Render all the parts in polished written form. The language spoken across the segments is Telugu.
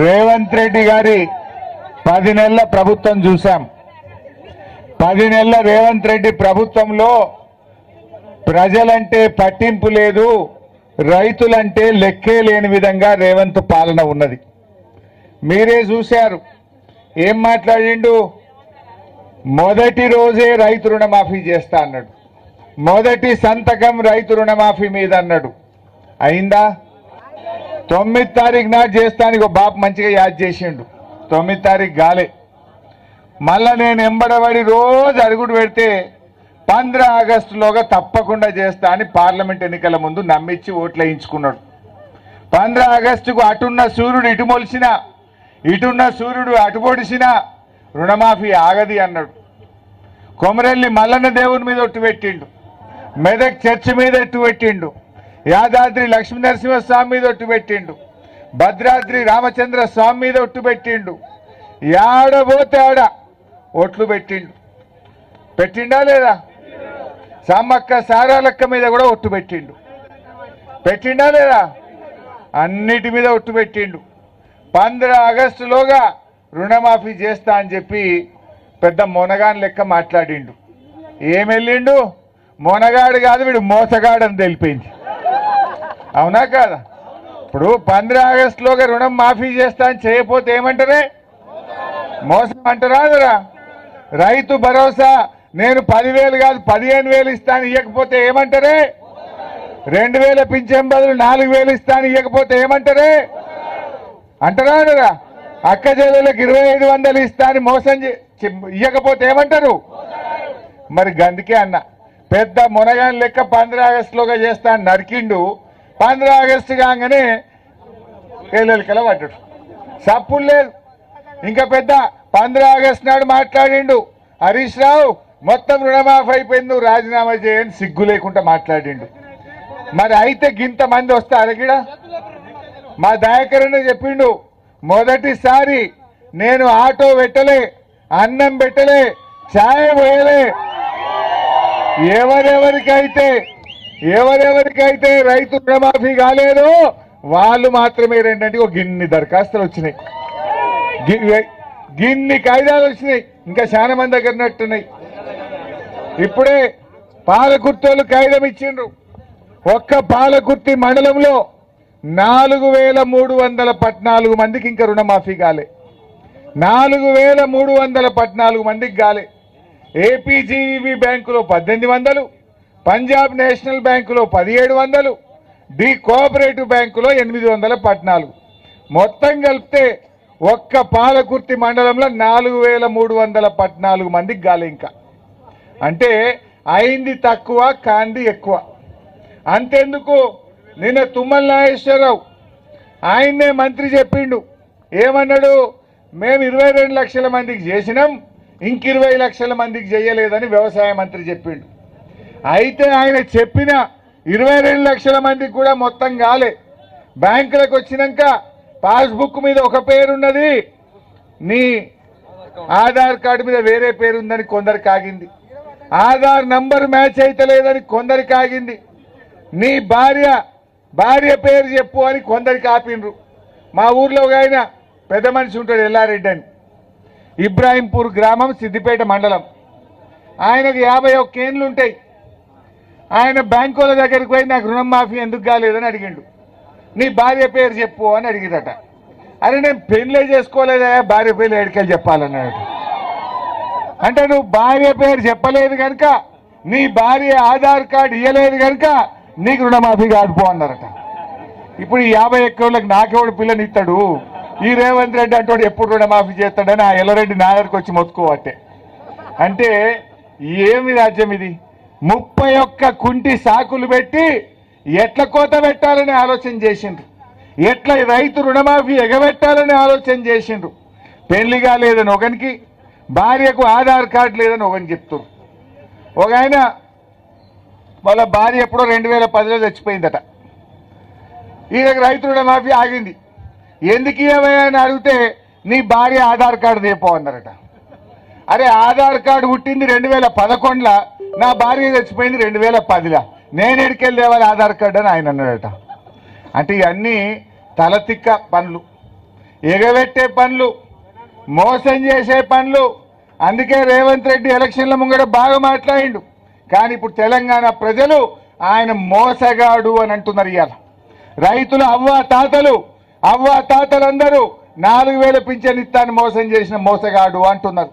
రేవంత్ రెడ్డి గారి 10 నెలల ప్రభుత్వం చూశాం. 10 నెలల రేవంత్ రెడ్డి ప్రభుత్వంలో ప్రజలంటే పట్టింపు లేదు, రైతులంటే లెక్కే లేని విధంగా రేవంత్ పాలన ఉన్నది. మీరే చూశారు ఏం మాట్లాడిండు. మొదటి రోజే రైతు రుణమాఫీ చేస్తా అన్నాడు. మొదటి సంతకం రైతు రుణమాఫీ మీద అన్నాడు. అయిందా? 9 తారీఖు నాడు చేస్తానికి ఒక బాపు మంచిగా యాద్ చేసిండు. 9 తారీఖు గాలే. మళ్ళా నేను ఎంబడబడి రోజు అడుగుడు పెడితే 15 ఆగస్టులోగా తప్పకుండా చేస్తా అని పార్లమెంట్ ఎన్నికల ముందు నమ్మించి ఓట్లు వేయించుకున్నాడు. 15 ఆగస్టుకు అటున్న సూర్యుడు ఇటు మొలిసినా, ఇటున్న సూర్యుడు అటు పొడిసినా రుణమాఫీ ఆగది అన్నాడు. కొమరెల్లి మల్లన్న దేవుని మీద ఒట్టు పెట్టిండు, మెదక్ చర్చి మీద ఒట్టు పెట్టిండు, యాదాద్రి లక్ష్మీ నరసింహస్వామి మీద ఒట్టు పెట్టిండు, భద్రాద్రి రామచంద్ర స్వామి మీద ఒట్టు పెట్టిండు, యాడబోతే ఆడ ఒట్లు పెట్టిండు. పెట్టిండా లేదా? సమ్మక్క సారాలక్క మీద కూడా ఒట్టు పెట్టిండు. పెట్టిండా లేదా? అన్నిటి మీద ఒట్టు పెట్టిండు. 15 ఆగస్టులోగా రుణమాఫీ చేస్తా అని చెప్పి పెద్ద మొనగాన్ లెక్క మాట్లాడిండు. ఏం వెళ్ళిండు? మొనగాడు కాదు, వీడు మోసగాడని తెలిపింది. అవునా కాదా? ఇప్పుడు 15 ఆగస్టులోగా రుణం మాఫీ చేస్తా అని చేయకపోతే ఏమంటారే? మోసం అంటారా? అదరా రైతు భరోసా నేను 10,000 కాదు 15,000 ఇస్తాను ఇవ్వకపోతే ఏమంటారే? 2,000 పింఛన్ బదులు 4,000 ఇస్తాను ఇవ్వకపోతే ఏమంటారే? అంటారా? అదరా అక్క చెల్లెలకు 2,500 ఇస్తాను మోసం ఇవ్వకపోతే ఏమంటారు? మరి గందుకే అన్న పెద్ద మునగాని లెక్క 15 ఆగస్టులోగా చేస్తా అని నరికిండు. 15 ఆగస్టు కాగానే ఏళ్ళకెలా పడ్డాడు. సప్పులు లేదు. ఇంకా పెద్ద 15 ఆగస్టు నాడు మాట్లాడిండు. హరీష్ రావు మొత్తం రుణమాఫీ అయిపోయింది, నువ్వు రాజీనామా చేయని సిగ్గు లేకుండా మాట్లాడిండు. మరి అయితే గింతమంది వస్తారు గిడ. మా దయాకరణ చెప్పిండు, మొదటిసారి నేను ఆటో పెట్టలే, అన్నం పెట్టలే, ఛాయ్ పోయలే. ఎవరెవరికైతే రైతు రుణమాఫీ కాలేదో వాళ్ళు మాత్రమే రెండంటే ఒక గిన్ని దరఖాస్తులు వచ్చినాయి, గిన్ని కాయిదాలు వచ్చినాయి. ఇంకా చాలా మంది దగ్గర నట్టున్నాయి. ఇప్పుడే పాలకుర్తోళ్ళు కాయిదం ఇచ్చిండ్రు. ఒక్క పాలకుర్తి మండలంలో 4,314 మందికి ఇంకా రుణమాఫీ కాలే. 4,314 మందికి కాలే. ఏపీజీవీ బ్యాంకులో 1800, పంజాబ్ నేషనల్ బ్యాంకులో 1700, డి కోఆపరేటివ్ బ్యాంకులో 814. మొత్తం కలిపితే ఒక్క పాలకుర్తి మండలంలో 4,314 మందికి కాలే. ఇంకా అంటే అయింది తక్కువ, కాంది ఎక్కువ. అంతెందుకు, నిన్న తుమ్మల నాగేశ్వరరావు ఆయన్నే మంత్రి చెప్పిండు. ఏమన్నాడు? మేము 22 లక్షల మందికి చేసినాం, ఇంక 20 లక్షల మందికి చేయలేదని వ్యవసాయ మంత్రి చెప్పిండు. అయితే ఆయన చెప్పిన 22 లక్షల మందికి కూడా మొత్తం కాలే. బ్యాంకులకు వచ్చినాక పాస్బుక్ మీద ఒక పేరున్నది, నీ ఆధార్ కార్డు మీద వేరే పేరుందని కొందరికి ఆగింది. ఆధార్ నంబర్ మ్యాచ్ అయితే లేదని కొందరికి ఆగింది. నీ భార్య పేరు చెప్పు అని కొందరికి ఆపిండ్రు. మా ఊర్లో ఒక ఆయన పెద్ద మనిషి ఉంటాడు, ఎల్లారెడ్డి అని, ఇబ్రాహీంపూర్ గ్రామం, సిద్దిపేట మండలం. ఆయనకు 51 ఏళ్ళు ఉంటాయి. ఆయన బ్యాంకుల దగ్గరికి పోయి నాకు రుణం మాఫీ ఎందుకు కాలేదని అడిగిండు. నీ భార్య పేరు చెప్పు అని అడిగిరట. అరే నేను పెళ్ళే చేసుకోలేదా, భార్య పేరు ఎడికెళ్ళి చెప్పాలన్నాడు. అంటే నువ్వు భార్య పేరు చెప్పలేదు కనుక, నీ భార్య ఆధార్ కార్డు ఇవ్వలేదు కనుక నీకు రుణమాఫీ కాదుపో అన్నారట. ఇప్పుడు ఈ 51 ఏళ్ళకి నాకెవడు పిల్లని ఇస్తాడు? ఈ రేవంత్ రెడ్డి అంటాడు ఎప్పుడు రుణమాఫీ చేస్తాడని ఆ ఎల్లరెడ్డి నా దగ్గరికి వచ్చి మొత్తుకోవట్టే. అంటే ఏమి రాజ్యం ఇది? 31 కుంటి సాకులు పెట్టి ఎట్ల కోత పెట్టాలని ఆలోచన చేసిండ్రు, ఎట్లా రైతు రుణమాఫీ ఎగబెట్టాలని ఆలోచన చేసిండ్రు. పెళ్లిగా లేదని ఒకనికి, భార్యకు ఆధార్ కార్డు లేదని ఒకని చెప్తారు. ఒక ఆయన వాళ్ళ భార్య ఎప్పుడో 2010లో చచ్చిపోయిందట. ఈయనకు రైతు రుణమాఫీ ఆగింది. ఎందుకు ఇవ్వమని అని అడిగితే నీ భార్య ఆధార్ కార్డు తీపో అన్నారట. అరే ఆధార్ కార్డు పుట్టింది 2011లా, నా భార్య చచ్చిపోయింది 2010లా, నేను ఎడికెళ్ళి తేవాలి ఆధార్ కార్డు అని ఆయన అన్నాడట. అంటే ఇవన్నీ తలతిక్క పనులు. ఎగబెట్టే పనులు, మోసం చేసే పనులు. అందుకే రేవంత్ రెడ్డి ఎలక్షన్ల ముంగడ బాగా మాట్లాడిండు. కానీ ఇప్పుడు తెలంగాణ ప్రజలు ఆయన మోసగాడు అని అంటున్నారు. ఇవాళ రైతుల అవ్వ తాతలందరూ 4000 పింఛన్ ఇస్తాను మోసం చేసిన మోసగాడు అంటున్నారు.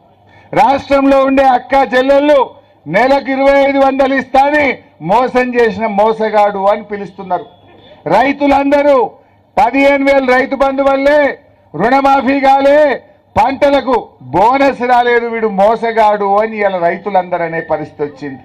రాష్ట్రంలో ఉండే అక్క చెల్లెళ్ళు నెలకు 2500 ఇస్తాని మోసం చేసిన మోసగాడు అని పిలుస్తున్నారు. రైతులందరూ 15000 రైతు బంధు వల్లే రుణమాఫీ కాలే, పంటలకు బోనస్ రాలేదు, వీడు మోసగాడు అని ఇలా రైతులందరూ అనే పరిస్థితి వచ్చింది.